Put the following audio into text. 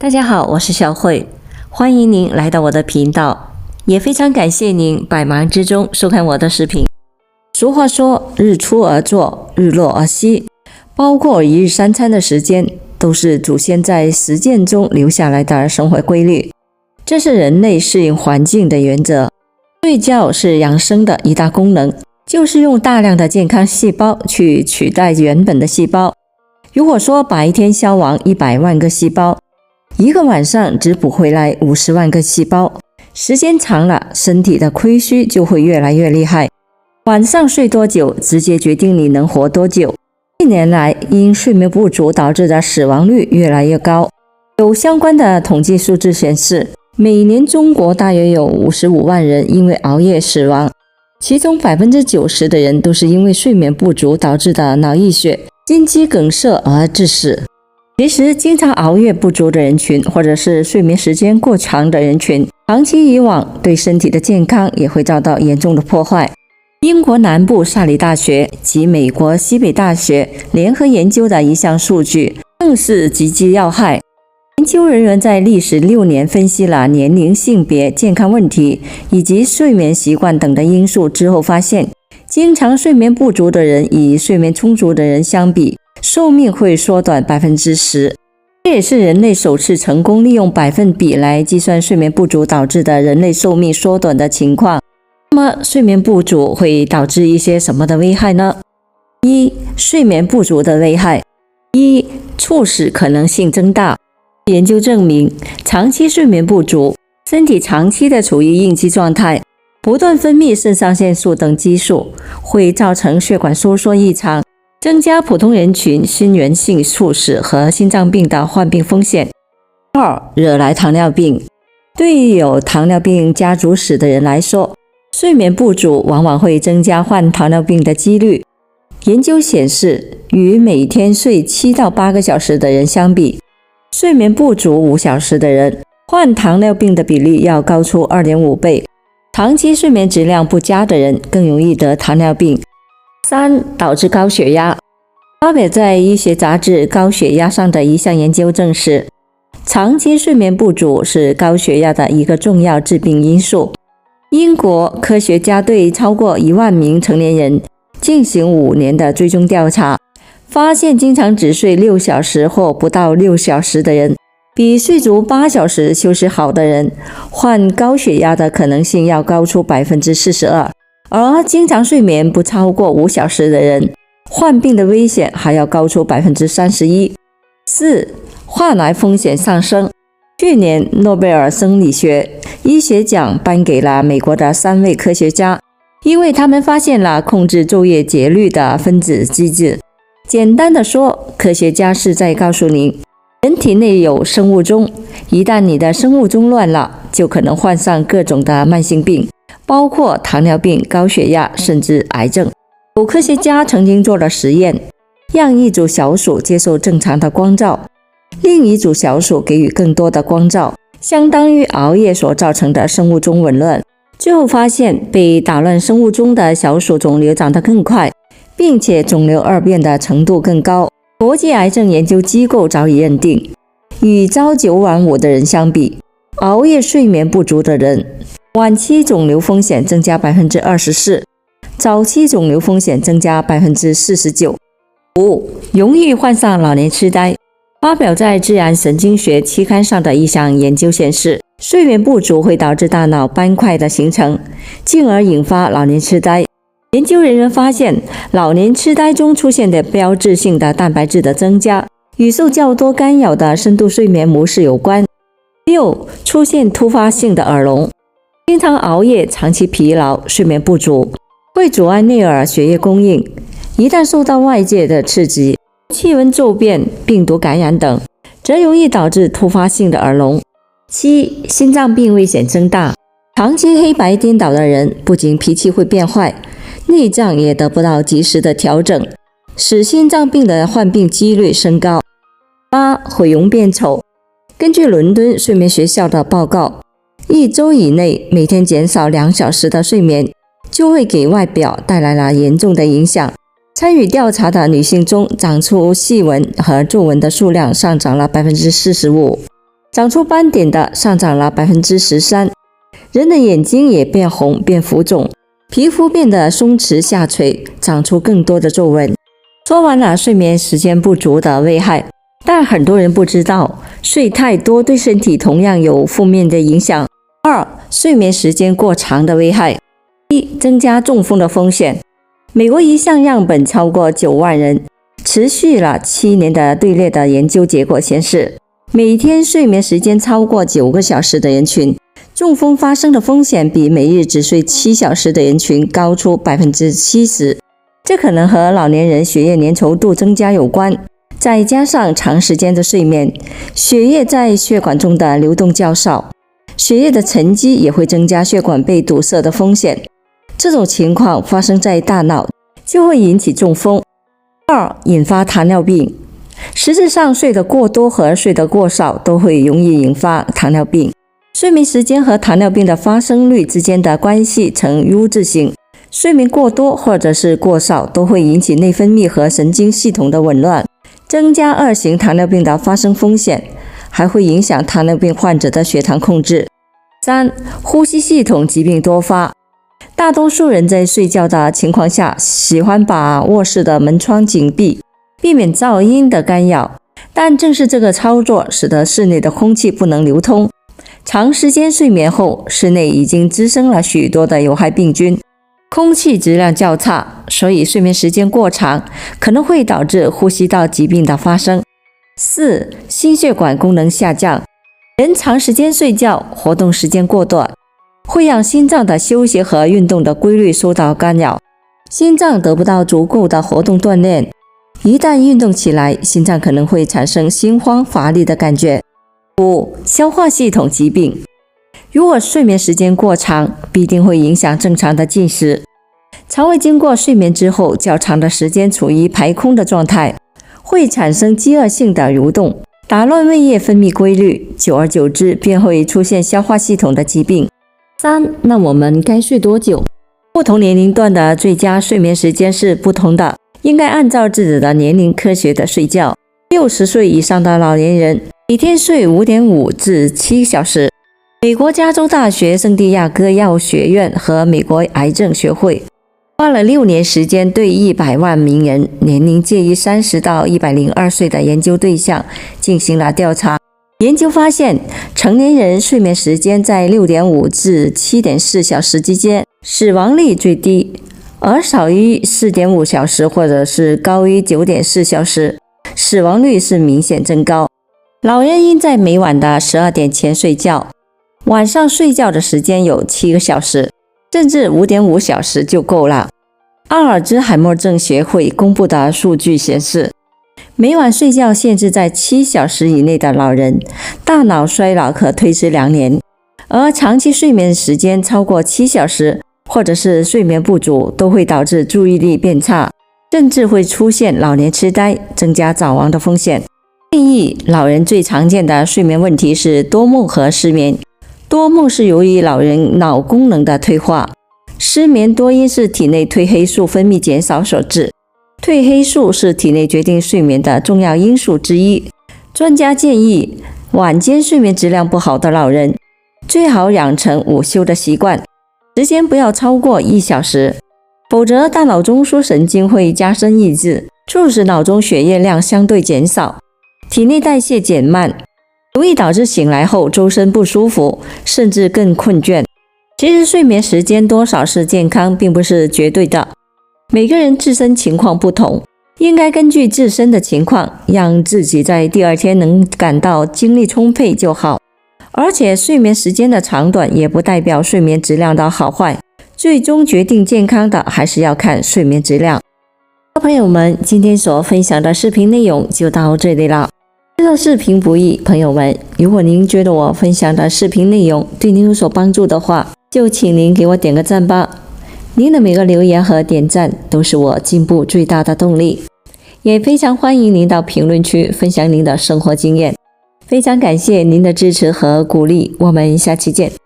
大家好，我是小慧，欢迎您来到我的频道，也非常感谢您百忙之中收看我的视频。俗话说，日出而作，日落而息，包括一日三餐的时间，都是祖先在实践中留下来的生活规律，这是人类适应环境的原则。睡觉是养生的一大功能，就是用大量的健康细胞去取代原本的细胞。如果说把一天消亡100万个细胞，一个晚上只补回来50万个细胞，时间长了，身体的亏虚就会越来越厉害。晚上睡多久，直接决定你能活多久。近年来，因睡眠不足导致的死亡率越来越高。有相关的统计数字显示，每年中国大约有55万人因为熬夜死亡，其中90%的人都是因为睡眠不足导致的脑溢血、心肌梗塞而致死。其实，经常熬夜不足的人群，或者是睡眠时间过长的人群，长期以往对身体的健康也会遭到严重的破坏。英国南部萨里大学及美国西北大学联合研究的一项数据更是极具要害。研究人员在历时6年分析了年龄、性别、健康问题以及睡眠习惯等的因素之后发现，经常睡眠不足的人与睡眠充足的人相比，寿命会缩短10%，这也是人类首次成功利用百分比来计算睡眠不足导致的人类寿命缩短的情况。那么，睡眠不足会导致一些什么的危害呢？一、睡眠不足的危害。一、猝死可能性增大。研究证明，长期睡眠不足，身体长期的处于应激状态，不断分泌肾上腺素等激素，会造成血管收缩异常，增加普通人群心源性猝死和心脏病的患病风险。二、惹来糖尿病。对于有糖尿病家族史的人来说，睡眠不足往往会增加患糖尿病的几率。研究显示，与每天睡7到8个小时的人相比，睡眠不足5小时的人，患糖尿病的比例要高出2.5倍。长期睡眠质量不佳的人更容易得糖尿病。3、导致高血压。发表在医学杂志《高血压》上的一项研究证实，长期睡眠不足是高血压的一个重要致病因素。英国科学家对超过1万名成年人进行5年的追踪调查，发现经常只睡6小时或不到6小时的人，比睡足8小时休息好的人，患高血压的可能性要高出42%，而经常睡眠不超过5小时的人，患病的危险还要高出31%。4、患癌风险上升。去年诺贝尔生理学医学奖颁给了美国的3位科学家，因为他们发现了控制昼夜节律的分子机制。简单的说，科学家是在告诉您，人体内有生物钟，一旦你的生物钟乱了，就可能患上各种的慢性病，包括糖尿病、高血压，甚至癌症。有科学家曾经做了实验，让一组小鼠接受正常的光照，另一组小鼠给予更多的光照，相当于熬夜所造成的生物钟紊乱。最后发现，被打乱生物钟的小鼠肿瘤长得更快，并且肿瘤二变的程度更高。国际癌症研究机构早已认定，与朝9晚5的人相比，熬夜睡眠不足的人，晚期肿瘤风险增加24%，早期肿瘤风险增加49%。5、容易患上老年痴呆。发表在《自然神经学》期刊上的一项研究显示，睡眠不足会导致大脑斑块的形成，进而引发老年痴呆。研究人员发现，老年痴呆中出现的标志性的蛋白质的增加，与受较多干扰的深度睡眠模式有关。6、出现突发性的耳聋。经常熬夜、长期疲劳、睡眠不足，会阻碍内耳血液供应，一旦受到外界的刺激，气温骤变、病毒感染等，则容易导致突发性的耳聋。7、心脏病危险增大。长期黑白颠倒的人，不仅脾气会变坏，内脏也得不到及时的调整，使心脏病的患病几率升高。8、毁容变丑。根据伦敦睡眠学校的报告，1周以内每天减少2小时的睡眠，就会给外表带来了严重的影响。参与调查的女性中，长出细纹和皱纹的数量上涨了45%。长出斑点的上涨了 13%， 人的眼睛也变红变浮肿，皮肤变得松弛下垂，长出更多的皱纹。说完了睡眠时间不足的危害，但很多人不知道，睡太多对身体同样有负面的影响。2、睡眠时间过长的危害。1、增加中风的风险。美国一项样本超过9万人，持续了7年的队列的研究结果显示，每天睡眠时间超过9个小时的人群，中风发生的风险比每日只睡7小时的人群高出 70%。这可能和老年人血液粘稠度增加有关，再加上长时间的睡眠，血液在血管中的流动较少，血液的沉积也会增加血管被堵塞的风险。这种情况发生在大脑，就会引起中风。2、引发糖尿病。实质上，睡得过多和睡得过少都会容易引发糖尿病。睡眠时间和糖尿病的发生率之间的关系呈 U 字形。睡眠过多或者是过少都会引起内分泌和神经系统的紊乱，增加2型糖尿病的发生风险，还会影响糖尿病患者的血糖控制。3、呼吸系统疾病多发。大多数人在睡觉的情况下，喜欢把卧室的门窗紧闭，避免噪音的干扰，但正是这个操作使得室内的空气不能流通。长时间睡眠后，室内已经滋生了许多的有害病菌，空气质量较差，所以睡眠时间过长可能会导致呼吸道疾病的发生。4、心血管功能下降。人长时间睡觉，活动时间过短，会让心脏的休息和运动的规律受到干扰，心脏得不到足够的活动锻炼，一旦运动起来，心脏可能会产生心慌乏力的感觉。5、消化系统疾病。如果睡眠时间过长，必定会影响正常的进食。肠胃经过睡眠之后较长的时间处于排空的状态，会产生饥饿性的蠕动，打乱胃液分泌规律，久而久之便会出现消化系统的疾病。3、那我们该睡多久？不同年龄段的最佳睡眠时间是不同的，应该按照自己的年龄科学的睡觉。60岁以上的老年人每天睡 5.5 至7小时。美国加州大学圣地亚哥药学院和美国癌症学会花了6年时间，对100万名人年龄介于30到102岁的研究对象进行了调查。研究发现，成年人睡眠时间在 6.5 至 7.4 小时之间，死亡率最低，而少于 4.5 小时或者是高于 9.4 小时，死亡率是明显增高。老人应在每晚的12点前睡觉，晚上睡觉的时间有7个小时，甚至 5.5 小时就够了。阿尔兹海默症协会公布的数据显示，每晚睡觉限制在7小时以内的老人，大脑衰老可推迟2年，而长期睡眠时间超过7小时，或者是睡眠不足，都会导致注意力变差，甚至会出现老年痴呆，增加早亡的风险。建议老人最常见的睡眠问题是多梦和失眠。多梦是由于老人脑功能的退化，失眠多因是体内褪黑素分泌减少所致。褪黑素是体内决定睡眠的重要因素之一。专家建议，晚间睡眠质量不好的老人，最好养成午休的习惯，时间不要超过1小时，否则大脑中枢神经会加深抑制，促使脑中血液量相对减少，体内代谢减慢，容易导致醒来后周身不舒服，甚至更困倦。其实睡眠时间多少是健康，并不是绝对的，每个人自身情况不同，应该根据自身的情况，让自己在第二天能感到精力充沛就好。而且睡眠时间的长短也不代表睡眠质量的好坏，最终决定健康的还是要看睡眠质量。朋友们，今天所分享的视频内容就到这里了。制作视频不易，朋友们，如果您觉得我分享的视频内容对您有所帮助的话，就请您给我点个赞吧。您的每个留言和点赞都是我进步最大的动力，也非常欢迎您到评论区分享您的生活经验。非常感谢您的支持和鼓励，我们下期见。